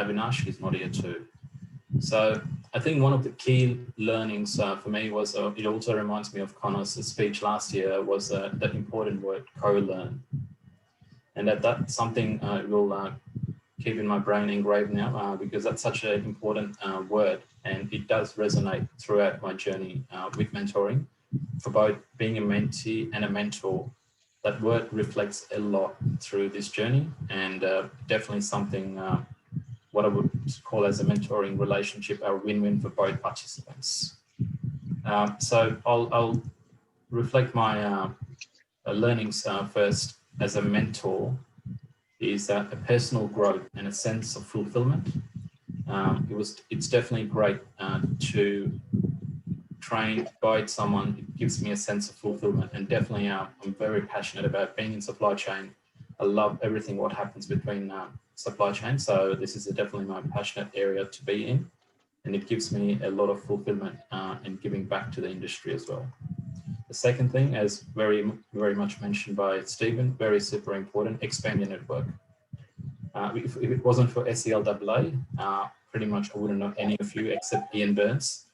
Avinash, he's not here too. So I think one of the key learnings for me was, it also reminds me of Connor's speech last year, was that important word, co-learn. And that's something we'll keep in my brain engraved now, because that's such an important word, and it does resonate throughout my journey with mentoring. For both being a mentee and a mentor, that word reflects a lot through this journey, and definitely something what I would call as a mentoring relationship, a win-win for both participants. So I'll reflect my learnings first. As a mentor, is a personal growth and a sense of fulfillment. It's definitely great to train, guide someone. It gives me a sense of fulfillment, and definitely I'm very passionate about being in supply chain. I love everything what happens between supply chain. So this is definitely my passionate area to be in, and it gives me a lot of fulfillment and giving back to the industry as well. The second thing, as very much mentioned by Stephen, very super important, expand your network. If it wasn't for SELAA, pretty much I wouldn't know any of you except Ian Burns,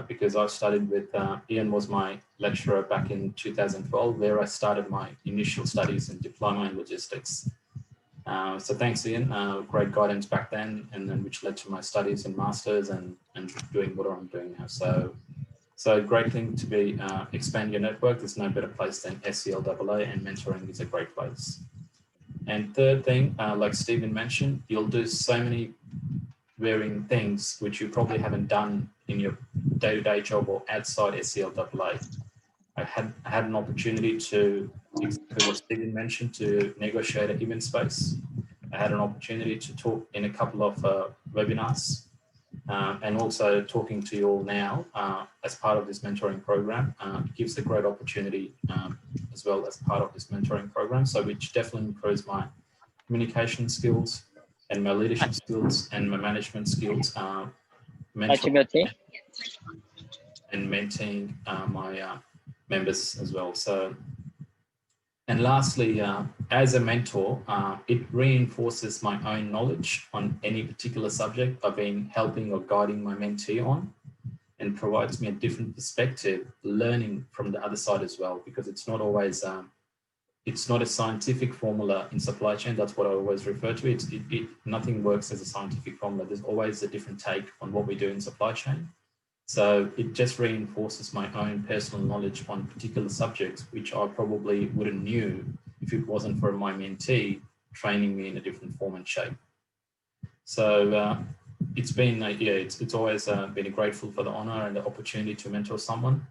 because I studied with, Ian was my lecturer back in 2012, where I started my initial studies in diploma in logistics. So thanks, Ian, great guidance back then, and then which led to my studies in masters and doing what I'm doing now. So great thing to be expand your network. There's no better place than SELAA, and mentoring is a great place. And third thing, like Stephen mentioned, you'll do so many varying things which you probably haven't done in your day-to-day job or outside SELAA. I had an opportunity to, exactly what Stephen mentioned, to negotiate an event space. I had an opportunity to talk in a couple of webinars. And also talking to you all now as part of this mentoring program gives a great opportunity as well as part of this mentoring program. So which definitely improves my communication skills and my leadership skills and my management skills, mentoring and mentoring my members as well. So, and lastly, as a mentor, it reinforces my own knowledge on any particular subject I've been helping or guiding my mentee on, and provides me a different perspective, learning from the other side as well, because it's not always, it's not a scientific formula in supply chain. That's what I always refer to it. Nothing works as a scientific formula. There's always a different take on what we do in supply chain. So it just reinforces my own personal knowledge on particular subjects, which I probably wouldn't knew if it wasn't for my mentee training me in a different form and shape. So it's been, it's always been grateful for the honor and the opportunity to mentor someone.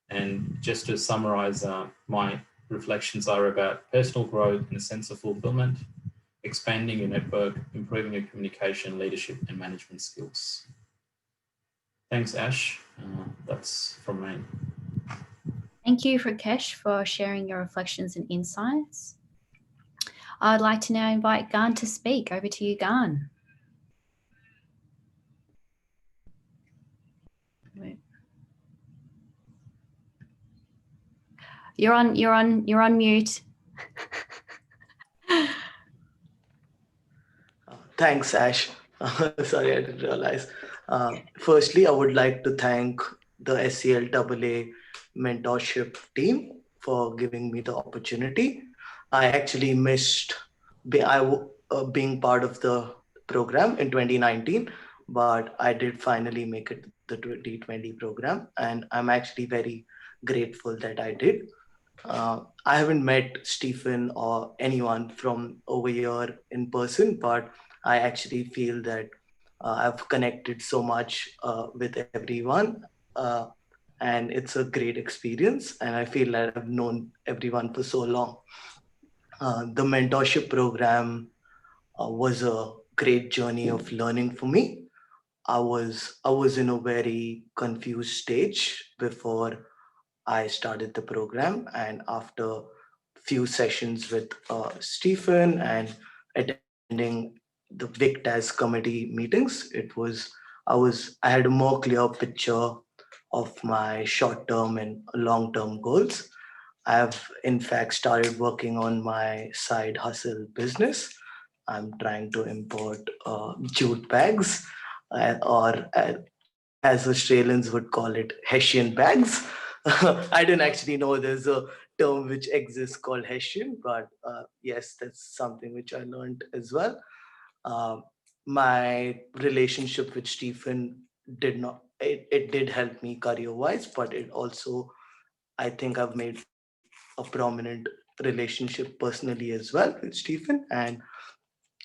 And just to summarize, my reflections are about personal growth and a sense of fulfillment, expanding your network, improving your communication, leadership, and management skills. Thanks, Ash. That's from me. Thank you, Rakesh, for sharing your reflections and insights. I'd like to now invite Gan to speak. Over to you, Gan. You're on mute. Thanks, Ash. Sorry, I didn't realize. Firstly, I would like to thank the SELAA mentorship team for giving me the opportunity. I actually missed being part of the program in 2019, but I did finally make it the 2020 program, and I'm actually very grateful that I did. I haven't met Stephen or anyone from over here in person, but I actually feel that I've connected so much with everyone, and it's a great experience. And I feel that I've known everyone for so long. The mentorship program was a great journey of learning for me. I was in a very confused stage before I started the program, and after few sessions with Stephen and attending the VICTAS committee meetings, I had a more clear picture of my short-term and long-term goals. I've in fact started working on my side hustle business. I'm trying to import jute bags, or as Australians would call it, Hessian bags. I didn't actually know there's a term which exists called Hessian, but yes, that's something which I learned as well. Um, my relationship with Stephen did not, it did help me career wise, but it also, I think I've made a prominent relationship personally as well with Stephen. And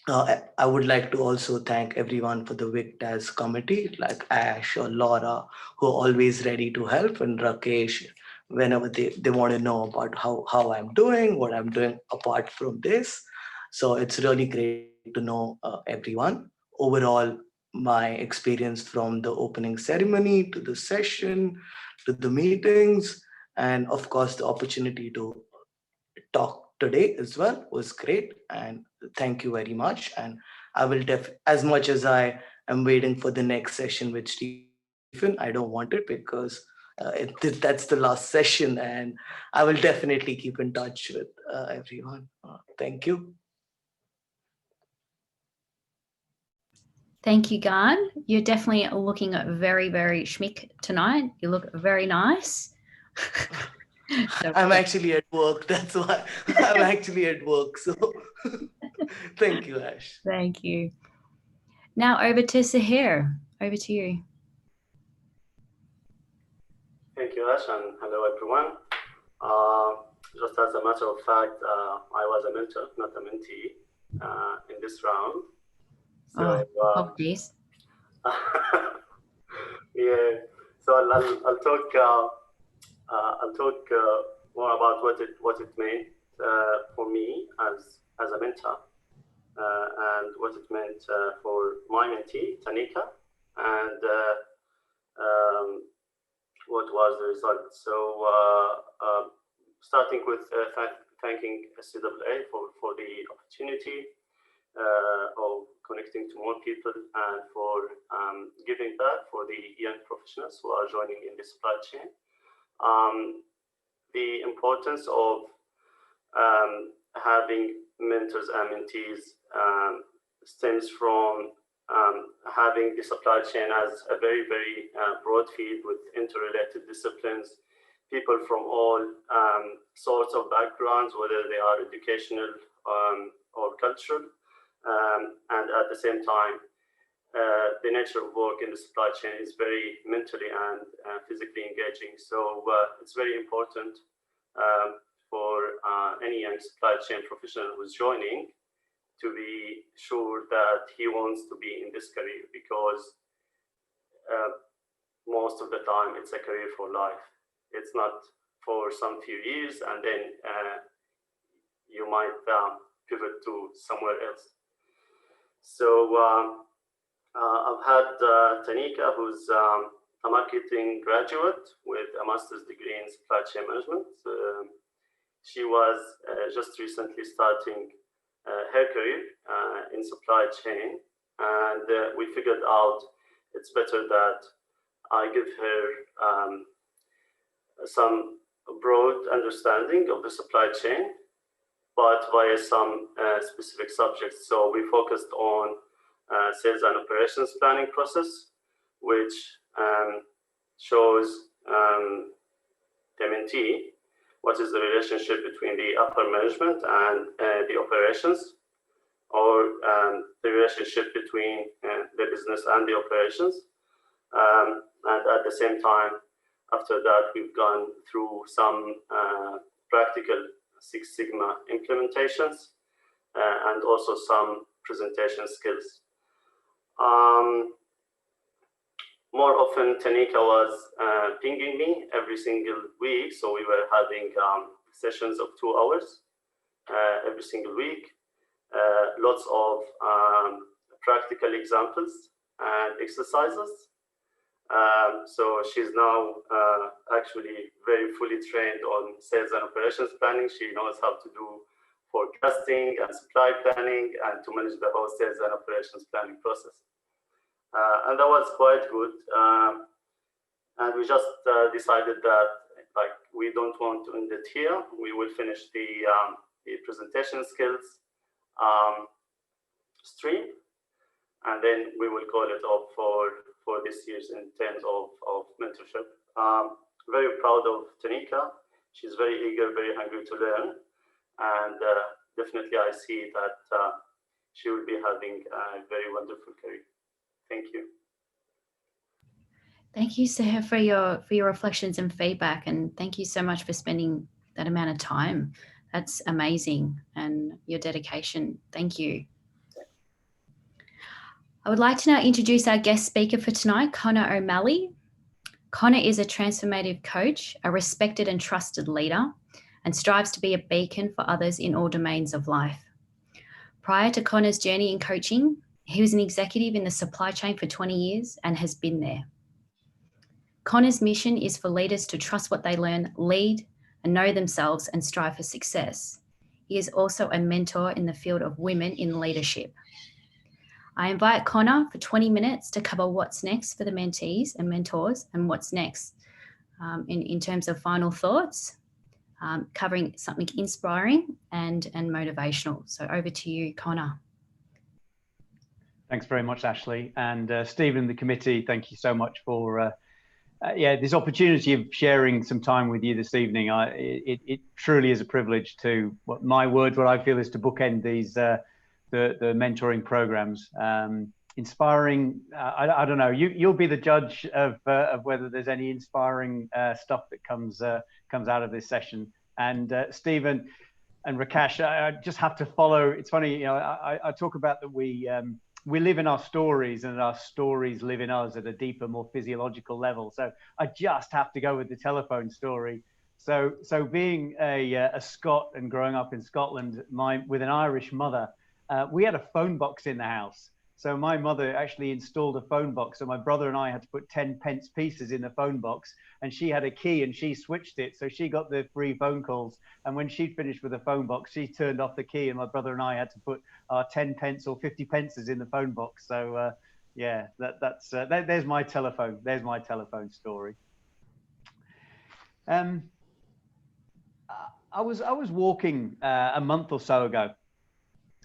I would like to also thank everyone for the VICTAS committee, like Ash or Laura, who are always ready to help, and Rakesh, whenever they want to know about how I'm doing, what I'm doing apart from this. So it's really great to know everyone. Overall, my experience from the opening ceremony to the session to the meetings, and of course, the opportunity to talk today as well was great. And thank you very much. And I will as much as I am waiting for the next session with Stephen, I don't want it because that's the last session, and I will definitely keep in touch with everyone. Thank you. Thank you, Gan. You're definitely looking very, very schmick tonight. You look very nice. So, I'm actually at work. That's why I'm actually at work. So thank you, Ash. thank you. Now over to Sahir. Over to you. Thank you, Ash, and hello, everyone. Just as a matter of fact, I was a mentor, not a mentee, in this round. So, Apologies. yeah. So I'll talk more about what it meant for me as a mentor, and what it meant for my mentee Tanika, and what was the result. So starting with thanking SCAA for the opportunity of connecting to more people, and for giving back for the young professionals who are joining in the supply chain. The importance of having mentors and mentees stems from having the supply chain as a very, very broad field with interrelated disciplines, people from all sorts of backgrounds, whether they are educational or cultural, and at the same time, the nature of work in the supply chain is very mentally and physically engaging. So it's very important for any young supply chain professional who's joining to be sure that he wants to be in this career, because most of the time it's a career for life. It's not for some few years and then you might pivot to somewhere else. So I've had Tanika, who's a marketing graduate with a master's degree in supply chain management. She was just recently starting her career in supply chain, and we figured out it's better that I give her some broad understanding of the supply chain, but via some specific subjects. So we focused on sales and operations planning process, which shows the mentee what is the relationship between the upper management and the operations, or the relationship between the business and the operations. And at the same time, after that, we've gone through some practical Six Sigma implementations and also some presentation skills. More often, Tanika was pinging me every single week. So we were having sessions of 2 hours every single week. Lots of practical examples and exercises. So she's now actually very fully trained on sales and operations planning. She knows how to do forecasting and supply planning and to manage the whole sales and operations planning process. And that was quite good. And we just decided that we don't want to end it here. We will finish the presentation skills stream, and then we will call it up for this year's in terms of mentorship. Very proud of Tanika. She's very eager, very hungry to learn, and definitely I see that she will be having a very wonderful career. Thank you. Thank you, Seher, for your reflections and feedback, and thank you so much for spending that amount of time. That's amazing, and your dedication. Thank you. I would like to now introduce our guest speaker for tonight, Connor O'Malley. Connor is a transformative coach, a respected and trusted leader, and strives to be a beacon for others in all domains of life. Prior to Connor's journey in coaching, he was an executive in the supply chain for 20 years and has been there. Connor's mission is for leaders to trust what they learn, lead, and know themselves and strive for success. He is also a mentor in the field of women in leadership. I invite Connor for 20 minutes to cover what's next for the mentees and mentors and what's next in terms of final thoughts, covering something inspiring and motivational. So over to you, Connor. Thanks very much, Ashley. And Stephen, the committee, thank you so much for this opportunity of sharing some time with you this evening. It truly is a privilege to, what I feel is to bookend these the mentoring programs. Inspiring, I don't know, you'll be the judge of whether there's any inspiring stuff that comes out of this session. And Stephen and Rakesh, I just have to follow. It's funny, I talk about that we live in our stories and our stories live in us at a deeper, more physiological level. So I just have to go with the telephone story. So being a Scot and growing up in Scotland, with an Irish mother, we had a phone box in the house. So my mother actually installed a phone box. So my brother and I had to put 10 pence pieces in the phone box, and she had a key and she switched it. So she got the free phone calls. And when she'd finished with the phone box, she turned off the key, and my brother and I had to put our 10 pence or 50 pences in the phone box. So there's my telephone. There's my telephone story. I was walking a month or so ago,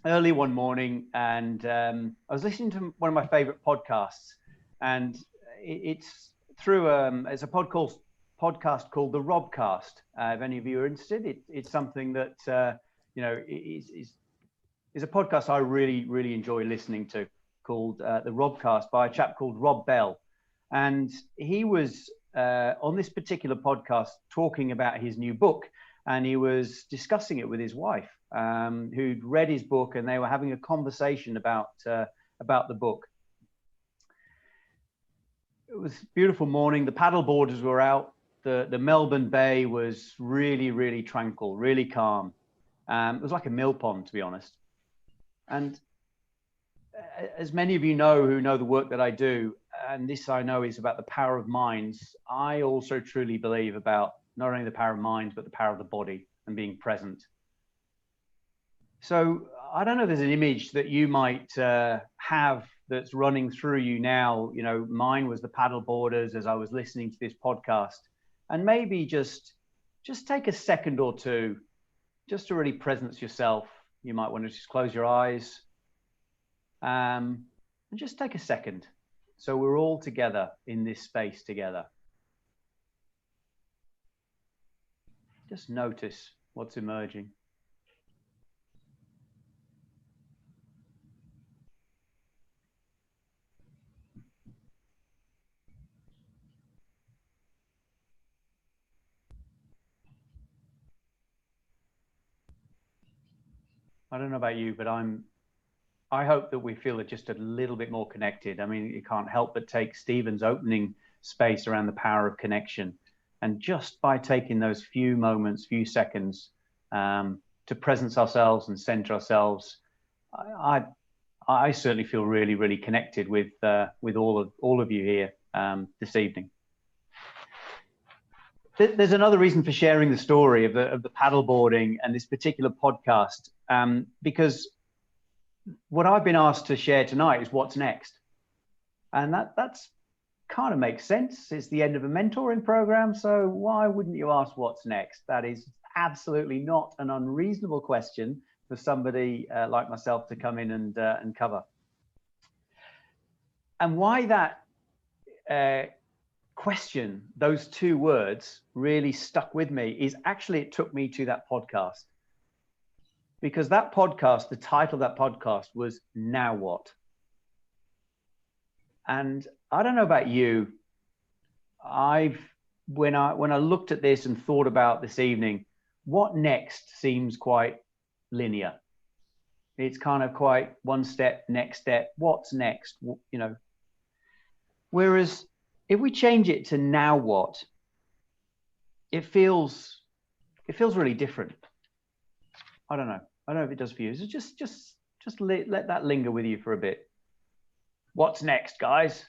early one morning, and I was listening to one of my favorite podcasts, and it's through it's a podcast called the Robcast. If any of you are interested, it's something that is a podcast I really enjoy listening to, called the Robcast, by a chap called Rob Bell. And he was on this particular podcast talking about his new book, and he was discussing it with his wife, who'd read his book, and they were having a conversation about the book. It was a beautiful morning. The paddle boarders were out. The Melbourne Bay was really tranquil, really calm. It was like a mill pond, to be honest. And as many of you know who know the work that I do, and this I know is about the power of minds, I also truly believe about not only the power of mind, but the power of the body and being present. So I don't know if there's an image that you might have that's running through you now. Mine was the paddle boarders as I was listening to this podcast. And maybe just take a second or two just to really presence yourself. You might want to just close your eyes and just take a second. So we're all together in this space together. Just notice what's emerging. I don't know about you, but I hope that we feel just a little bit more connected. I mean, you can't help but take Stephen's opening space around the power of connection. And just by taking those few moments, few seconds to presence ourselves and center ourselves, I certainly feel really connected with all of you here this evening. There's another reason for sharing the story of the paddleboarding and this particular podcast, because what I've been asked to share tonight is what's next, and that's kind of makes sense. It's the end of a mentoring program, so why wouldn't you ask what's next? That is absolutely not an unreasonable question for somebody like myself to come in and cover. And why that question, those two words, really stuck with me is actually it took me to that podcast. Because that podcast, the title of that podcast was Now What? And I don't know about you, when I looked at this and thought about this evening, what next seems quite linear. It's kind of quite one step, next step, what's next, you know. Whereas if we change it to now what, it feels really different. I don't know. I don't know if it does for you. So just let that linger with you for a bit. What's next, guys?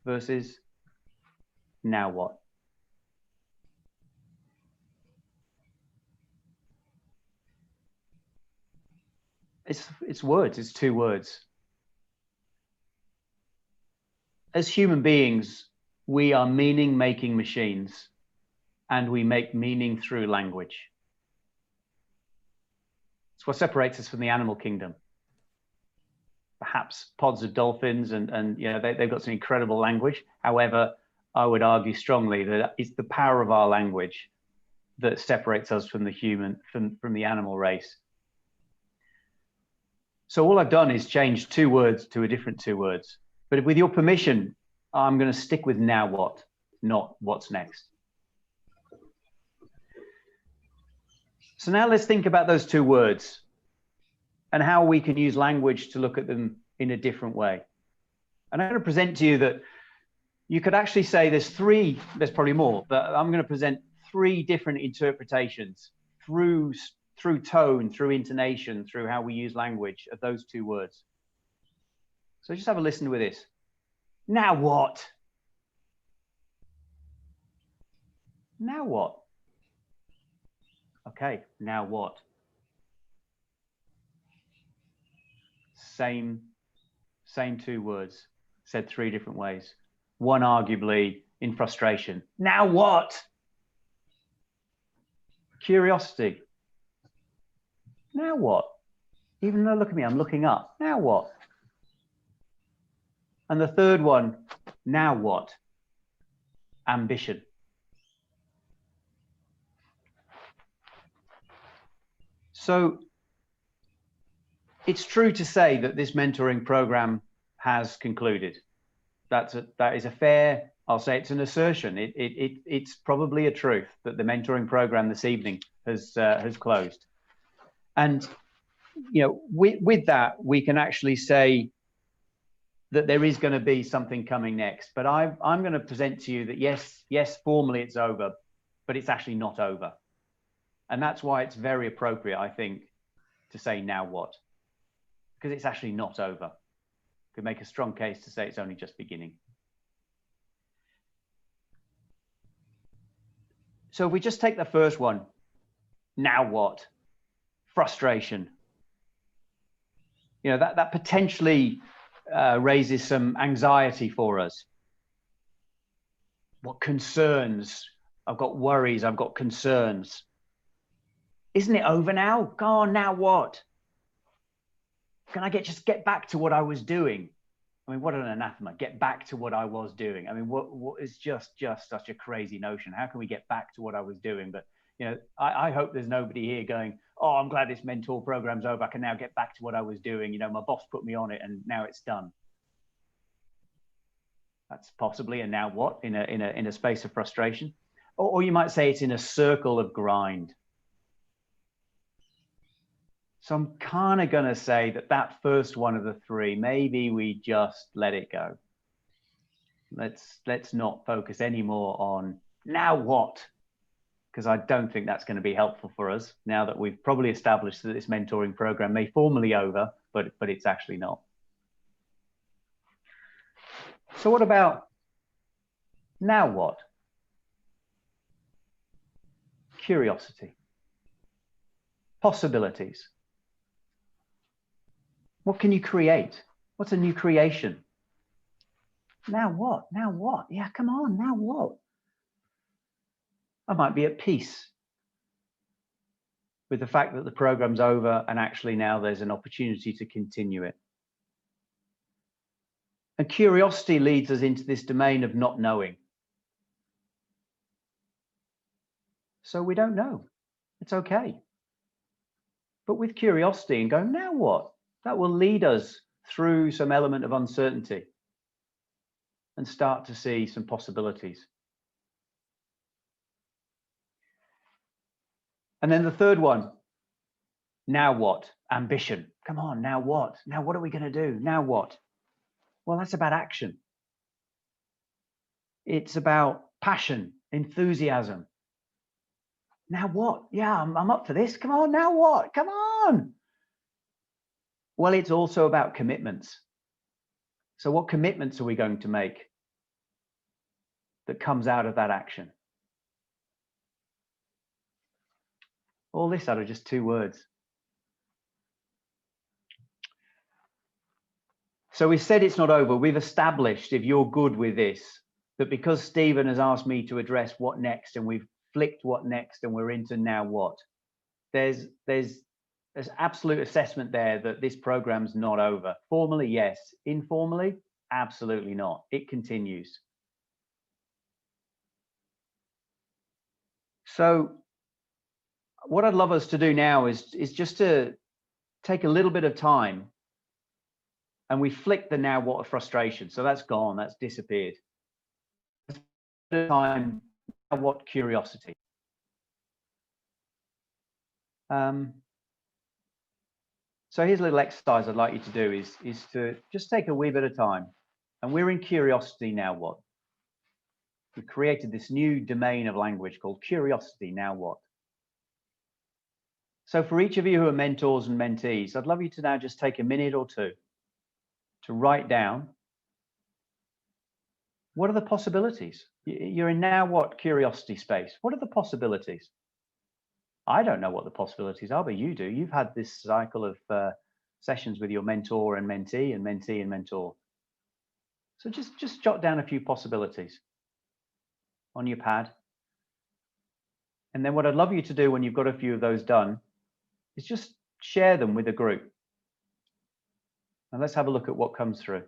Versus now what? It's words, it's two words. As human beings, we are meaning-making machines, and we make meaning through language. It's what separates us from the animal kingdom. Perhaps pods of dolphins, and you know, they've got some incredible language. However, I would argue strongly that it's the power of our language that separates us from the animal race. So all I've done is change two words to a different two words. But with your permission, I'm going to stick with now what, not what's next. So now let's think about those two words and how we can use language to look at them in a different way. And I'm going to present to you that you could actually say there's probably more, but I'm going to present three different interpretations through tone, through intonation, through how we use language of those two words. So just have a listen with this. Now what? Now what? Okay, now what? Same two words, said three different ways. One arguably in frustration. Now what? Curiosity. Now what? Even though, look at me, I'm looking up. Now what? And the third one, now what? Ambition. So it's true to say that this mentoring program has concluded. That is a fair, I'll say it's an assertion. It's probably a truth that the mentoring program this evening has closed. And you know, with that, we can actually say that there is going to be something coming next. But I'm going to present to you that yes, formally it's over, but it's actually not over. And that's why it's very appropriate, I think, to say now what? Because it's actually not over. Could make a strong case to say it's only just beginning. So if we just take the first one, now what? Frustration. You know, that potentially raises some anxiety for us. What concerns? I've got worries, I've got concerns. Isn't it over now? Go on, now what? Can I just get back to what I was doing? I mean, what an anathema, get back to what I was doing. I mean, what is just such a crazy notion. How can we get back to what I was doing? But, you know, I hope there's nobody here going, oh, I'm glad this mentor program's over. I can now get back to what I was doing. You know, my boss put me on it and now it's done. That's possibly a now what in a space of frustration. Or you might say it's in a circle of grind. So I'm kind of going to say that first one of the three, maybe we just let it go. Let's not focus anymore on now what, because I don't think that's going to be helpful for us now that we've probably established that this mentoring program may formally over, but it's actually not. So what about now what? Curiosity, possibilities. What can you create? What's a new creation? Now what? Now what? Yeah, come on, now what? I might be at peace. with the fact that the program's over and actually now there's an opportunity to continue it. And curiosity leads us into this domain of not knowing. So we don't know. It's okay. But with curiosity and going, now what? That will lead us through some element of uncertainty and start to see some possibilities. And then the third one, now what? Ambition. Come on, now what? Now what are we going to do? Now what? Well, that's about action. It's about passion, enthusiasm. Now what? Yeah, I'm up for this. Come on, now what? Come on. Well, it's also about commitments. So what commitments are we going to make that comes out of that action? All this out of just 2 words. So we've said it's not over. We've established, if you're good with this, that because Stephen has asked me to address what next, and we've flicked what next, and we're into now what, there's absolute assessment there that this program's not over. Formally, yes. Informally, absolutely not. It continues. So what I'd love us to do now is just to take a little bit of time, and we flick the now what of frustration. So that's gone, that's disappeared. Time, now what curiosity. So here's a little exercise I'd like you to do is to just take a wee bit of time. And we're in curiosity now what. We created this new domain of language called curiosity now what. So for each of you who are mentors and mentees, I'd love you to now just take a minute or two to write down, what are the possibilities? You're in now what curiosity space. What are the possibilities? I don't know what the possibilities are, but you do. You've had this cycle of sessions with your mentor and mentee and mentee and mentor. So just jot down a few possibilities on your pad. And then what I'd love you to do when you've got a few of those done is just share them with a group. And let's have a look at what comes through.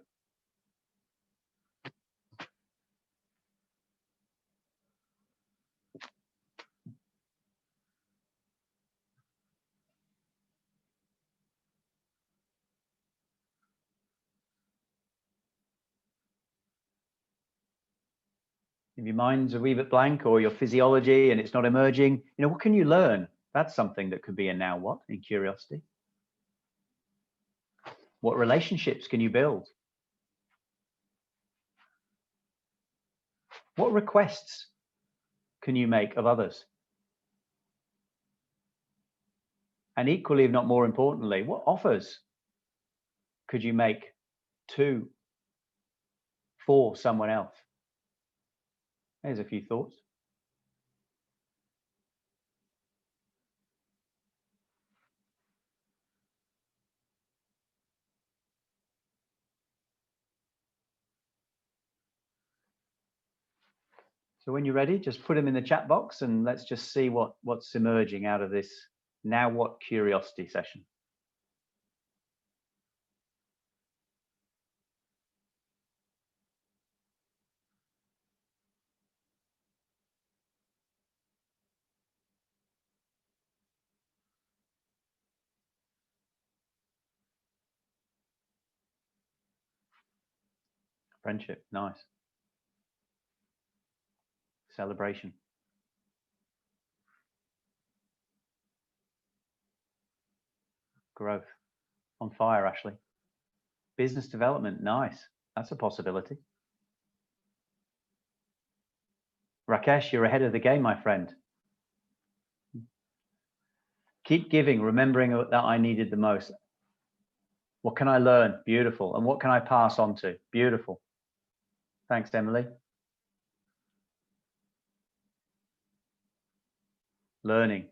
If your mind's a wee bit blank or your physiology and it's not emerging, you know, what can you learn? That's something that could be a now what in curiosity. What relationships can you build? What requests can you make of others? And equally, if not more importantly, what offers could you make to, for someone else? There's a few thoughts. So when you're ready, just put them in the chat box and let's just see what's emerging out of this now what curiosity session. Friendship, nice. Celebration. Growth. On fire, Ashley. Business development, nice. That's a possibility. Rakesh, you're ahead of the game, my friend. Keep giving, remembering that I needed the most. What can I learn? Beautiful. And what can I pass on to? Beautiful. Thanks, Emily. Learning,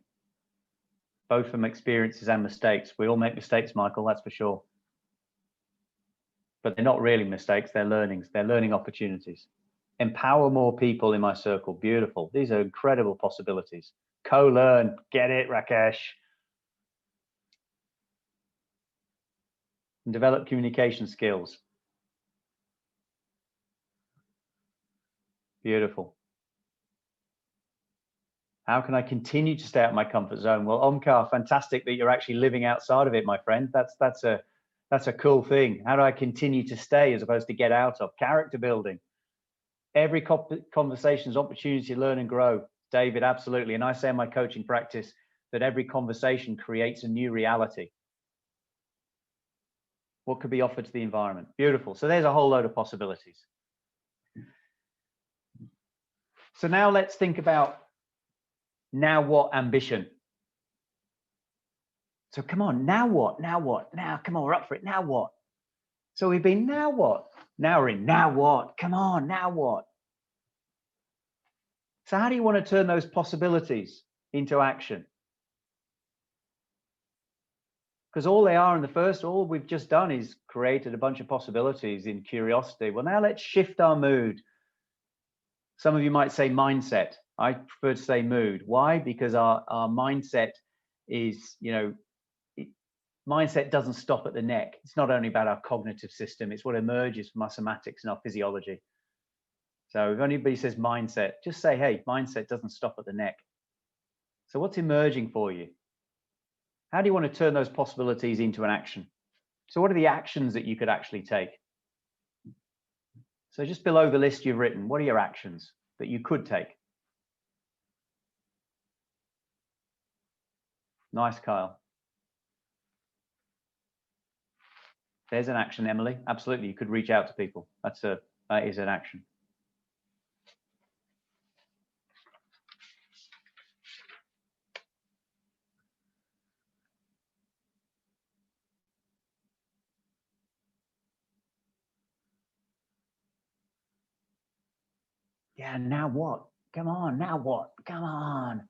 both from experiences and mistakes. We all make mistakes, Michael, that's for sure. But they're not really mistakes, they're learnings, they're learning opportunities. Empower more people in my circle, beautiful. These are incredible possibilities. Co-learn, get it, Rakesh. and develop communication skills. Beautiful. How can I continue to stay out of my comfort zone? Well, Omkar, fantastic that you're actually living outside of it, my friend. That's a cool thing. How do I continue to stay as opposed to get out of? Character building. Every conversation is an opportunity to learn and grow. David, absolutely. And I say in my coaching practice that every conversation creates a new reality. What could be offered to the environment? Beautiful. So there's a whole load of possibilities. So now let's think about now what ambition. So come on, now what? Now what? Now, come on, we're up for it. Now what? So we've been now what? Now we're in now what? Come on, now what? So how do you want to turn those possibilities into action? Because all they are in the first, all we've just done is created a bunch of possibilities in curiosity. Well, now let's shift our mood. Some of you might say mindset. I prefer to say mood. Why? Because our mindset is, mindset doesn't stop at the neck. It's not only about our cognitive system, it's what emerges from our somatics and our physiology. So if anybody says mindset, just say, hey, mindset doesn't stop at the neck. So what's emerging for you? How do you want to turn those possibilities into an action? So what are the actions that you could actually take? So just below the list you've written, what are your actions that you could take? Nice, Kyle. There's an action, Emily. Absolutely, you could reach out to people. That is an action. Yeah, now what? Come on, now what? Come on.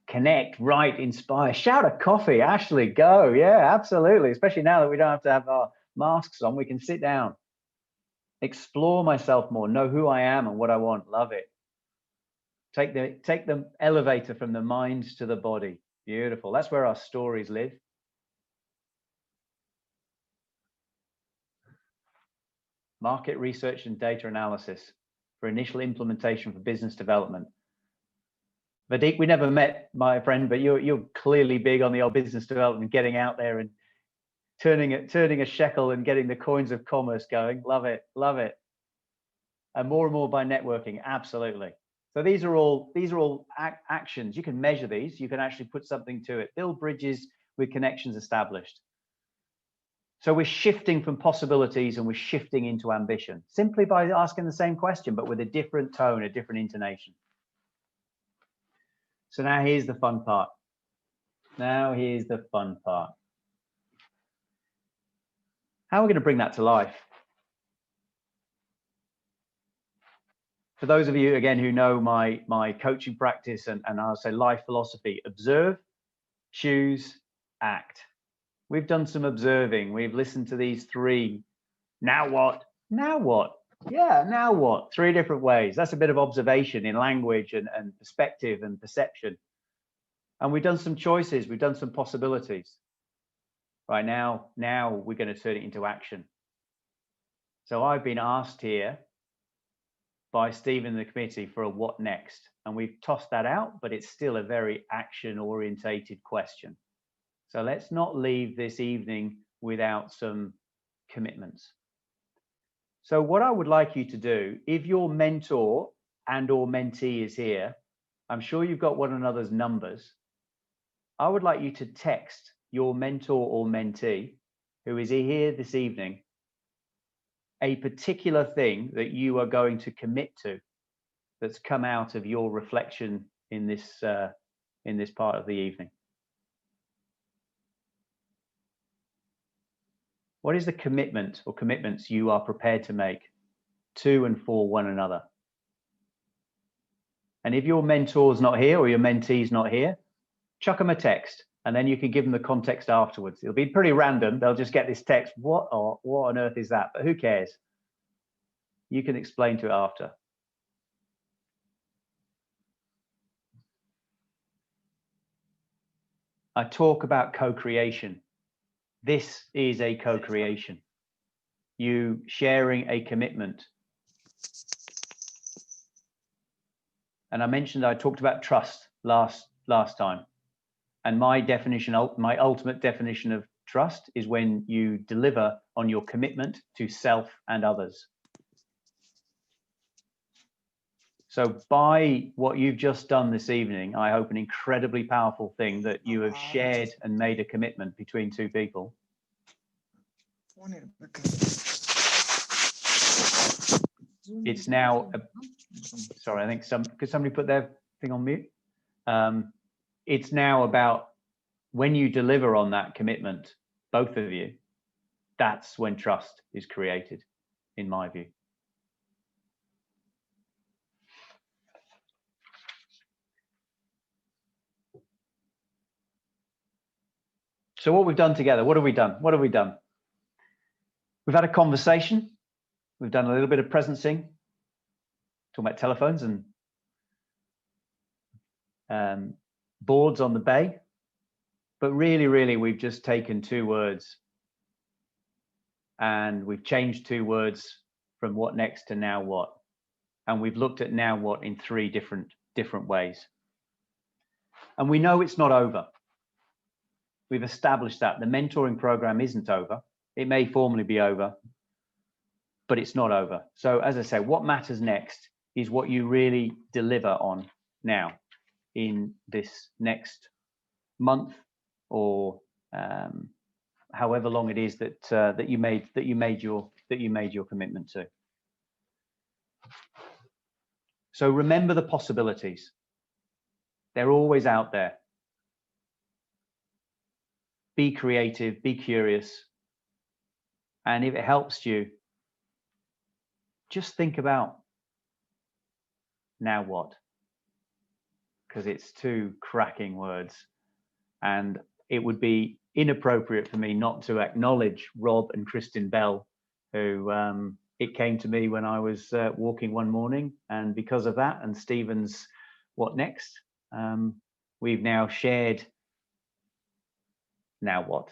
Connect, write, inspire. Shout a coffee, Ashley, go. Yeah, absolutely. Especially now that we don't have to have our masks on, we can sit down. Explore myself more, know who I am and what I want. Love it. Take the elevator from the mind to the body. Beautiful. That's where our stories live. Market research and data analysis for initial implementation for business development. Vadik, we never met, my friend, but you're clearly big on the old business development, getting out there and turning a shekel and getting the coins of commerce going. Love it, love it. And more by networking, absolutely. So these are all actions. You can measure these. You can actually put something to it. Build bridges with connections established. So we're shifting from possibilities and we're shifting into ambition simply by asking the same question, but with a different tone, a different intonation. So now here's the fun part. Now here's the fun part. How are we going to bring that to life? For those of you, again, who know my coaching practice and I'll say life philosophy, observe, choose, act. We've done some observing. We've listened to these three. Now what? Now what? Yeah, now what? Three different ways. That's a bit of observation in language and perspective and perception. And we've done some choices. We've done some possibilities. Right now we're going to turn it into action. So I've been asked here by Stephen and the committee for a what next? And we've tossed that out, but it's still a very action-orientated question. So let's not leave this evening without some commitments. So what I would like you to do, if your mentor and or mentee is here, I'm sure you've got one another's numbers. I would like you to text your mentor or mentee who is here this evening a particular thing that you are going to commit to that's come out of your reflection in this part of the evening. What is the commitment or commitments you are prepared to make to and for one another? And if your mentor's not here or your mentee's not here, chuck them a text and then you can give them the context afterwards. It'll be pretty random. They'll just get this text. What on earth is that? But who cares? You can explain to it after. I talk about co-creation. This is a co-creation. You sharing a commitment. And I talked about trust last time. And my ultimate definition of trust is when you deliver on your commitment to self and others. So by what you've just done this evening, I hope an incredibly powerful thing that you have shared and made a commitment between two people. It's now, sorry, I think could somebody put their thing on mute? It's now about when you deliver on that commitment, both of you, that's when trust is created, in my view. So what we've done together, what have we done? What have we done? We've had a conversation. We've done a little bit of presencing, talking about telephones and boards on the bay. But really, we've just taken two words and we've changed two words from what next to now what. And we've looked at now what in three different ways. And we know it's not over. We've established that the mentoring program isn't over. It may formally be over, but it's not over. So as I say, what matters next is what you really deliver on now in this next month or however long it is that you made your commitment to. So remember the possibilities. They're always out there. Be creative, be curious. And if it helps you, just think about now what? Because it's two cracking words. And it would be inappropriate for me not to acknowledge Rob and Kristen Bell, who it came to me when I was walking one morning. And because of that and Stephen's what next, we've now shared now what.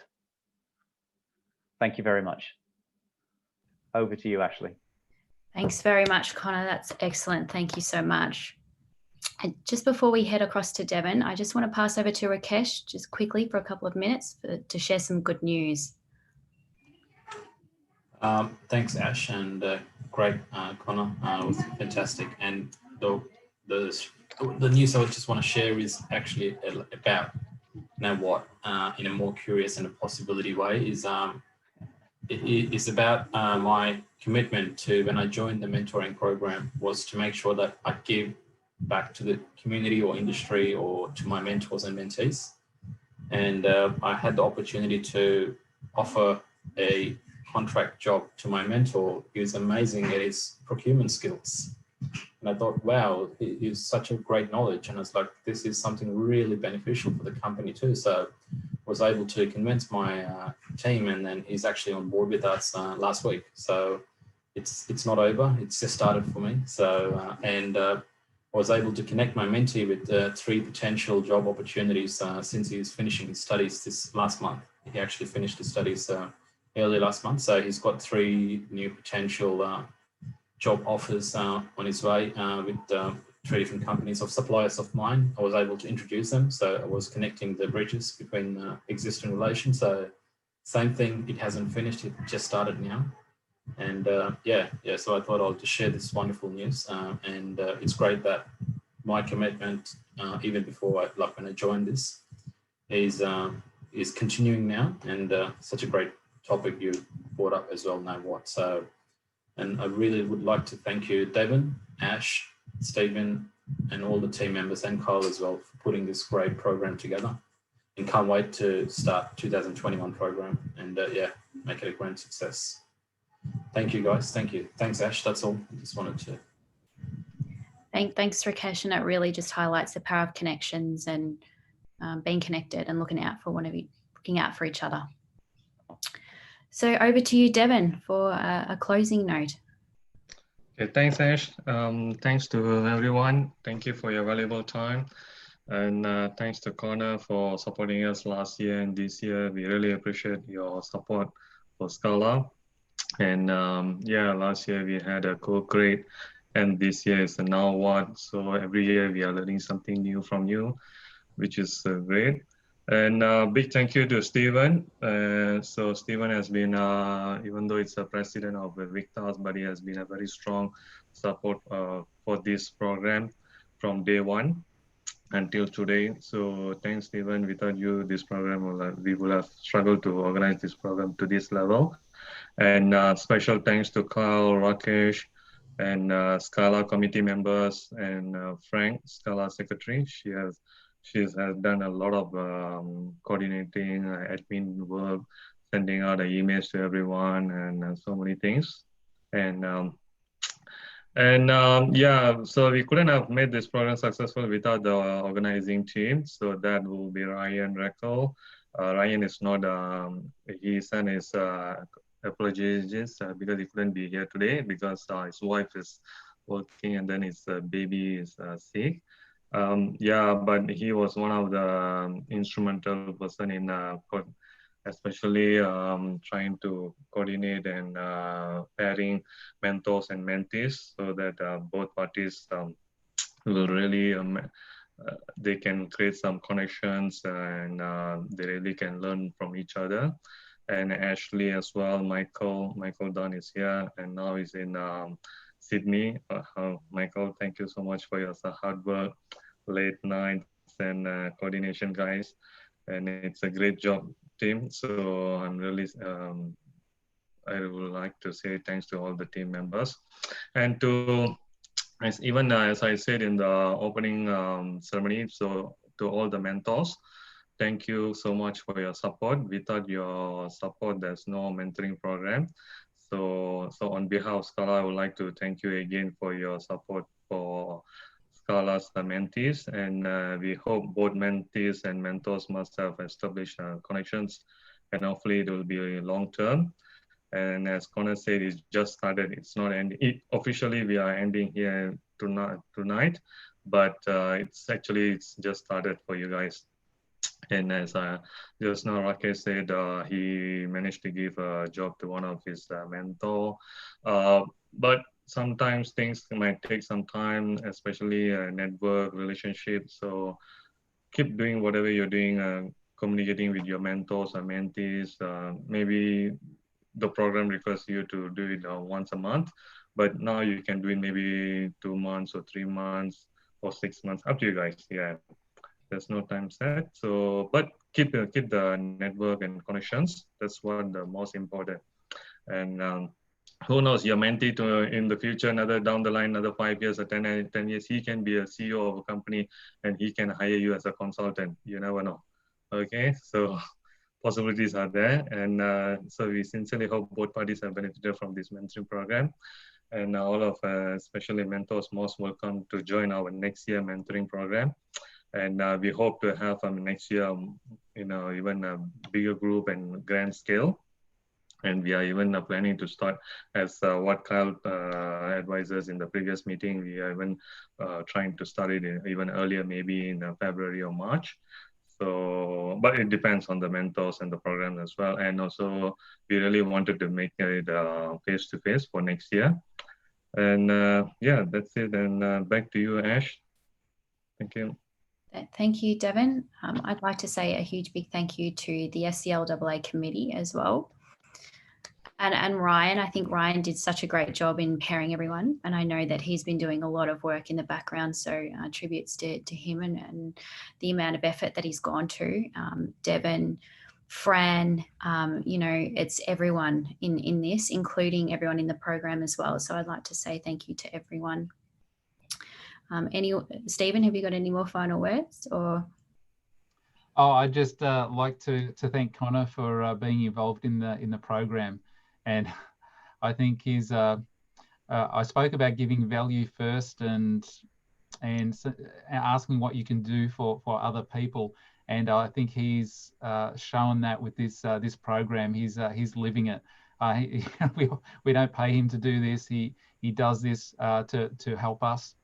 Thank you very much. Over to you, Ashley. Thanks very much, Connor. That's excellent. Thank you so much. And just before we head across to Devon, I just want to pass over to Rakesh just quickly for a couple of minutes to share some good news. Thanks, Ash, and great, Connor. It was fantastic. And the news I just want to share is actually about now what, in a more curious and a possibility way, is it is about my commitment to, when I joined the mentoring program, was to make sure that I give back to the community or industry or to my mentors and mentees. And I had the opportunity to offer a contract job to my mentor. He was amazing at his procurement skills. And I thought, wow, he has such a great knowledge. And it's like, this is something really beneficial for the company too. So I was able to convince my team, and then he's actually on board with us last week. So it's not over, it's just started for me. So, I was able to connect my mentee with 3 potential job opportunities since he's finishing his studies this last month. He actually finished his studies early last month. So he's got 3 new potential job offers on his way with 3 different companies of suppliers of mine. I was able to introduce them. So I was connecting the bridges between existing relations. So same thing, it hasn't finished, it just started now. And so I thought I'll just share this wonderful news. It's great that my commitment, even before when I joined this, is continuing now. And such a great topic you brought up as well, now what. So, and I really would like to thank you, Devon, Ash, Stephen, and all the team members, and Kyle as well, for putting this great program together. And can't wait to start 2021 program and make it a grand success. Thank you, guys. Thank you. Thanks, Ash. That's all. I just wanted to. Thanks, Rakesh. And it really just highlights the power of connections and being connected and looking out for each other. So over to you, Devon, for a closing note. Okay, thanks, Ash. Thanks to everyone. Thank you for your valuable time. And thanks to Connor for supporting us last year and this year. We really appreciate your support for Scala. And yeah, last year we had a co-create, and this year is a now what. So every year we are learning something new from you, which is great. And big thank you to Stephen. So Stephen has been, even though it's a president of Victas, but he has been a very strong support for this program from day one until today. So thanks, Stephen. Without you, this program we would have struggled to organize this program to this level. And special thanks to Carl, Rakesh, and Scala committee members, and Frank, Scala secretary. She has done a lot of coordinating, admin work, sending out emails to everyone, and so many things. And yeah, so we couldn't have made this program successful without the organizing team. So that will be Ryan Reckel. Ryan is not, he sent his apologies because he couldn't be here today because his wife is working and then his baby is sick. Yeah, but he was one of the instrumental person in especially trying to coordinate and pairing mentors and mentees so that both parties will really, they can create some connections and they really can learn from each other. And Ashley as well, Michael Dunn is here and now he's in Sydney. Michael, thank you so much for your hard work, late nights and coordination, guys. And it's a great job, team. So I'm really, I would like to say thanks to all the team members. And to, even as I said in the opening ceremony, so to all the mentors, thank you so much for your support. Without your support, there's no mentoring program. So on behalf of Scala, I would like to thank you again for your support for Scala's mentees, and we hope both mentees and mentors must have established connections, and hopefully it will be long term. And as Connor said, it's just started. It's not ending. Officially, we are ending here tonight, but it's just started for you guys. And as just now Rakesh said, he managed to give a job to one of his mentor, but sometimes things might take some time, especially network relationships. So keep doing whatever you're doing, communicating with your mentors or mentees. Maybe the program requires you to do it once a month, but now you can do it maybe 2 months or 3 months or 6 months, up to you guys. Yeah, there's no time set. So, but keep the network and connections. That's what the most important. And who knows, your mentee in the future, down the line, another 5 years or 10 years, he can be a CEO of a company and he can hire you as a consultant. You never know. Okay, so possibilities are there. And so we sincerely hope both parties have benefited from this mentoring program. And all of, especially mentors, most welcome to join our next year mentoring program. And we hope to have next year, even a bigger group and grand scale. And we are even planning to start, as what Kyle advises in the previous meeting, we are even trying to start it even earlier, maybe in February or March. So, but it depends on the mentors and the program as well. And also, we really wanted to make it face-to-face for next year. And yeah, that's it. And back to you, Ash. Thank you. Thank you, Devin. I'd like to say a huge big thank you to the SCLAA committee as well. And Ryan, I think Ryan did such a great job in pairing everyone. And I know that he's been doing a lot of work in the background. So tributes to him and the amount of effort that he's gone to. Devin, Fran, it's everyone in this, including everyone in the program as well. So I'd like to say thank you to everyone. Stephen, have you got any more final words or? Oh, I'd just like to thank Connor for being involved in the program. And I think he's, I spoke about giving value first and asking what you can do for other people. And I think he's shown that with this program. He's living it. We don't pay him to do this. He does this to help us.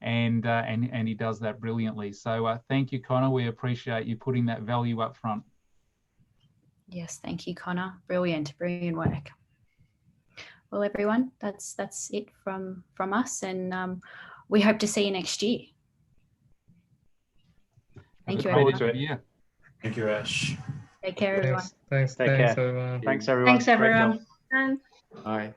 and he does that brilliantly. So thank you, Connor. We appreciate you putting that value up front. Yes, thank you, Connor. Brilliant work. Well, everyone, that's it from us, and we hope to see you next year. Thank you, everyone. Yeah. Thank you, Ash. Take care, everyone. Thanks, Take care. everyone. Thanks, everyone. Thanks, Great everyone. job. Thanks. Bye.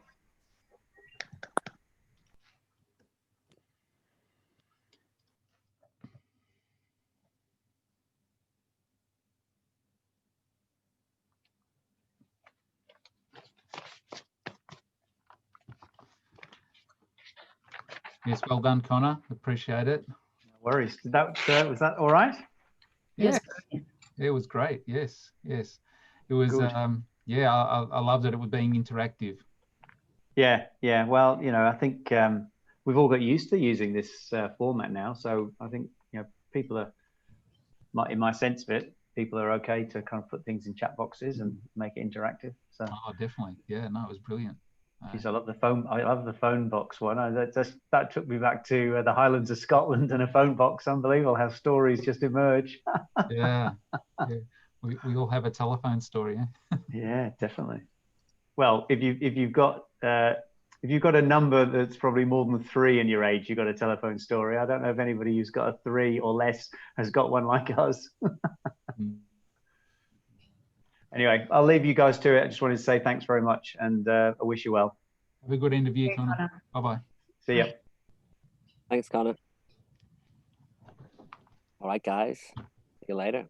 Yes, well done, Connor. Appreciate it. No worries. Was that all right? Yes. Yes. It was great. Yes. It was. Good. Yeah, I loved it. It was being interactive. Yeah. Well, I think we've all got used to using this format now, so I think people are, in my sense of it, people are okay to kind of put things in chat boxes and make it interactive. So. Oh, definitely. Yeah. No, it was brilliant. Geez, I love the phone. I love the phone box one. That took me back to the Highlands of Scotland and a phone box. Unbelievable how stories just emerge. Yeah. We all have a telephone story. Eh? Yeah, definitely. Well, if you've got a number that's probably more than 3 in your age, you've got a telephone story. I don't know if anybody who's got a 3 or less has got one like us. Anyway, I'll leave you guys to it. I just wanted to say thanks very much, and I wish you well. Have a good end of year, Connor. Bye-bye. See ya. Thanks, Connor. All right, guys. See you later.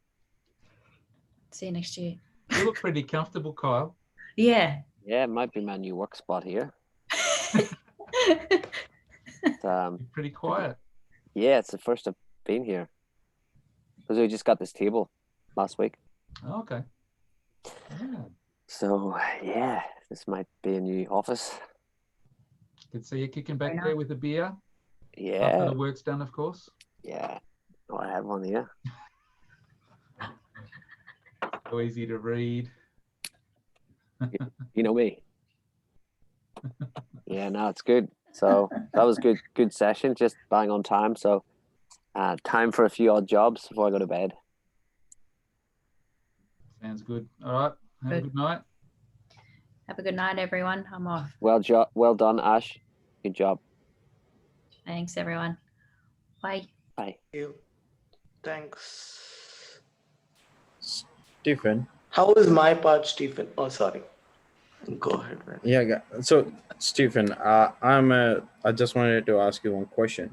See you next year. You look pretty comfortable, Kyle. Yeah. Yeah, it might be my new work spot here. But, Pretty quiet. yeah, it's the first I've been here. Because we just got this table last week. Oh, okay. Yeah. So, yeah, this might be a new office. Could see you kicking back there with a beer. After Yeah, the work's done, of course. yeah. Oh, I had one here. So easy to read. You know me. Yeah, no, it's good. So that was good session, just bang on time. So time for a few odd jobs before I go to bed. Sounds good. All right. Have a good night. Have a good night, everyone. I'm off. Well done, Ash. Good job. Thanks, everyone. Bye. Bye. Thanks. Stephen. How is my part, Stephen? Oh, sorry. Go ahead, man. Yeah. So, Stephen, I just wanted to ask you one question.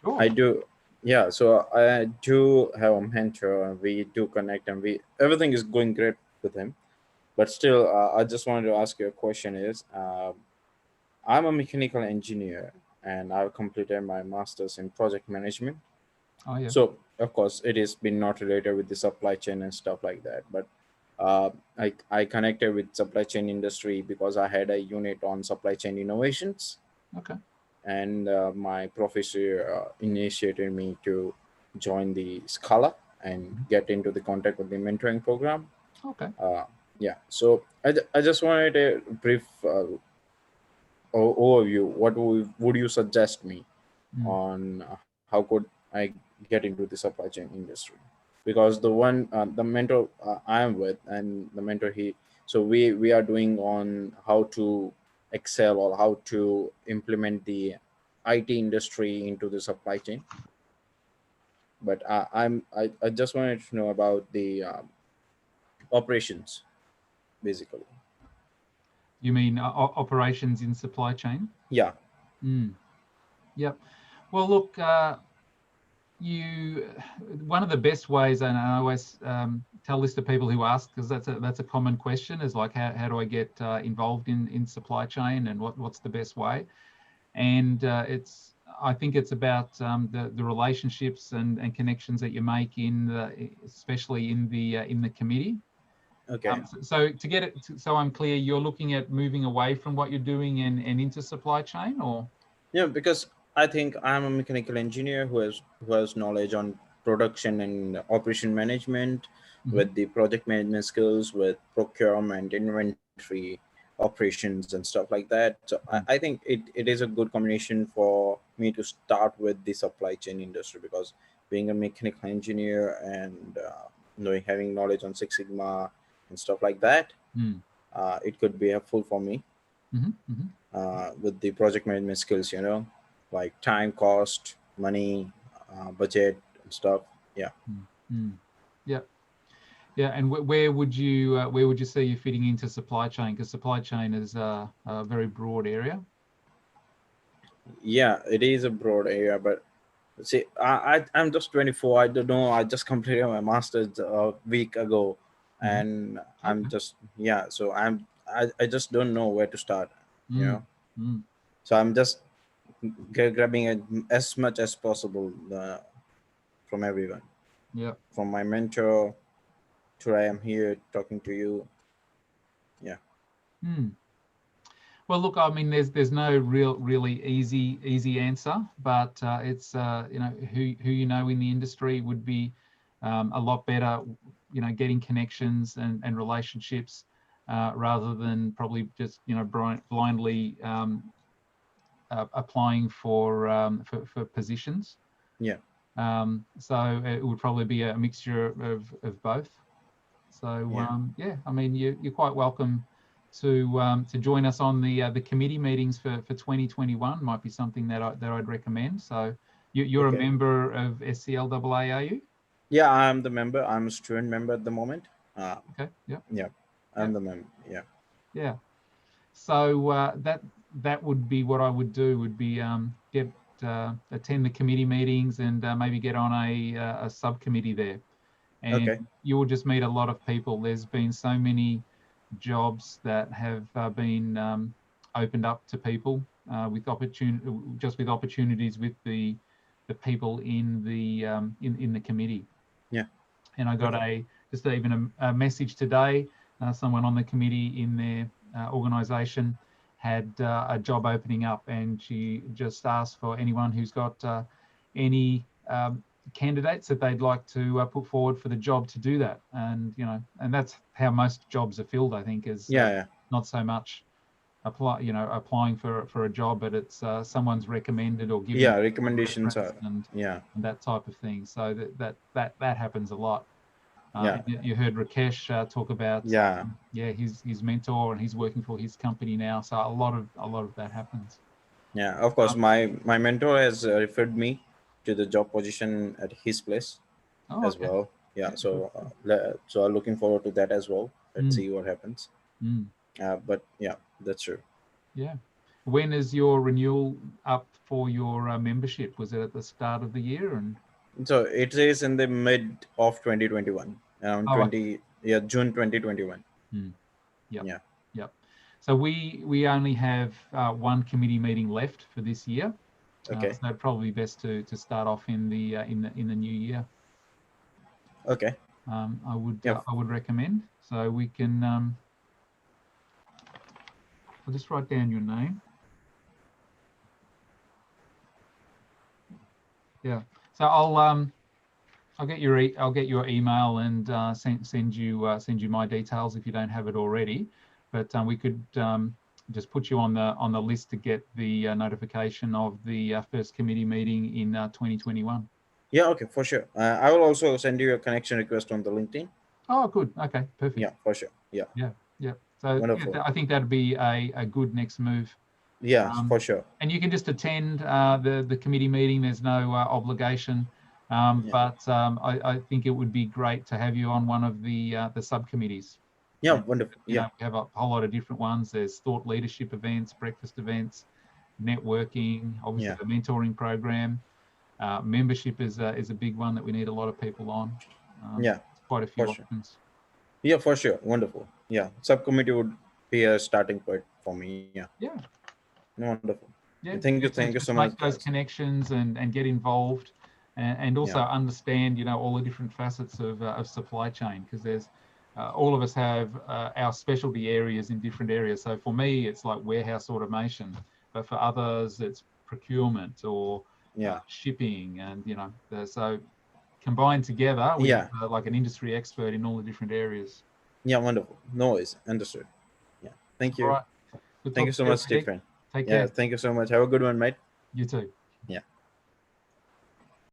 Sure. I do. Yeah. So I do have a mentor, and we do connect, and everything is going great with him. But still, I just wanted to ask you a question. I'm a mechanical engineer, and I've completed my master's in project management. Oh, yeah. So, of course, it has been not related with the supply chain and stuff like that. But I connected with supply chain industry because I had a unit on supply chain innovations. Okay. And my professor initiated me to join the Scala and get into the contact with the mentoring program. Okay. Yeah. So I just wanted a brief overview. What would you suggest me on how could I get into the supply chain industry? Because the mentor I am with and the mentor we are doing on how to excel or how to implement the IT industry into the supply chain. But I just wanted to know about the operations, basically. You mean operations in supply chain? Yeah. Yep. Well, look, one of the best ways, and I always tell this to people who ask, because that's a common question, is like, how do I get involved in supply chain, and what's the best way? And I think it's about the relationships and connections that you make especially in the committee. Okay. So to get it, so I'm clear, you're looking at moving away from what you're doing and into supply chain, or? Yeah, because I think I'm a mechanical engineer who has knowledge on production and operation management, with the project management skills, with procurement, inventory, operations and stuff like that. So I think it is a good combination for me to start with the supply chain industry, because being a mechanical engineer and having knowledge on Six Sigma and stuff like that, it could be helpful for me with the project management skills, like time, cost, money, budget and stuff. Yeah. Yeah. Yeah, and where would you see you fitting into supply chain? Because supply chain is a very broad area. Yeah, it is a broad area, but see, I'm just 24. I don't know. I just completed my master's a week ago, and I'm just So I just don't know where to start. So I'm just grabbing as much as possible from everyone. Yeah. From my mentor to I am here talking to you. Yeah. Well, look, I mean, there's no really easy answer, but it's who in the industry would be a lot better, getting connections and relationships rather than probably just blindly applying for positions. Yeah. So it would probably be a mixture of both. So yeah, I mean, you're quite welcome to join us on the committee meetings for 2021. Might be something that I'd recommend. So you're a member of SCLAA, are you? Yeah, I'm the member. I'm a student member at the moment. Okay. Yeah. Yeah, I'm the member. Yeah. Yeah. So that would be what I would do. Would be attend the committee meetings and maybe get on a subcommittee there. And you will just meet a lot of people. There's been so many jobs that have been opened up to people with opportunities with the people in the committee. Yeah. And I got just even a message today. Someone on the committee in their organisation had a job opening up, and she just asked for anyone who's got any candidates that they'd like to put forward for the job to do that. And and that's how most jobs are filled, I think, is not so much applying for a job, but it's someone's recommended or given recommendations and that type of thing. So that happens a lot. You heard Rakesh talk about his mentor, and he's working for his company now. So a lot of that happens. Yeah, of course. My mentor has referred me to the job position at his place as well. Yeah, so so I'm looking forward to that as well. Let's see what happens. But yeah, that's true. Yeah. When is your renewal up for your membership? Was it at the start of the year? And so it is in the mid of 2021, around June 2021. Yep. So we only have one committee meeting left for this year. Okay. So probably best to start off in the new year. Okay. I would recommend. So we can. I'll just write down your name. Yeah. So I'll get your email and send you my details if you don't have it already. But we could just put you on the list to get the notification of the first committee meeting in 2021. Yeah. Okay. For sure. I will also send you a connection request on the LinkedIn. Oh, good. Okay. Perfect. Yeah. For sure. Yeah. Yeah. So I think that'd be a good next move. Yeah, for sure. And you can just attend the committee meeting. There's no obligation, but I think it would be great to have you on one of the subcommittees. Yeah, wonderful. We have a whole lot of different ones. There's thought leadership events, breakfast events, networking, obviously the mentoring program. Membership is a big one that we need a lot of people on. Quite a few options. Yeah, for sure. Wonderful. Yeah, subcommittee would be a starting point for me. Yeah. Wonderful. Yeah. Thank you so much. Make those connections and get involved, and also understand all the different facets of supply chain, because there's all of us have our specialty areas in different areas. So for me, it's like warehouse automation, but for others, it's procurement or shipping, and so combined together, we have like an industry expert in all the different areas. Yeah, wonderful. No worries. Understood. Yeah. Thank you. All right. Good Thank you talking so to much, Pete. Stephen. Take Yeah, care. thank you so much. Have a good one, mate. You too. Yeah.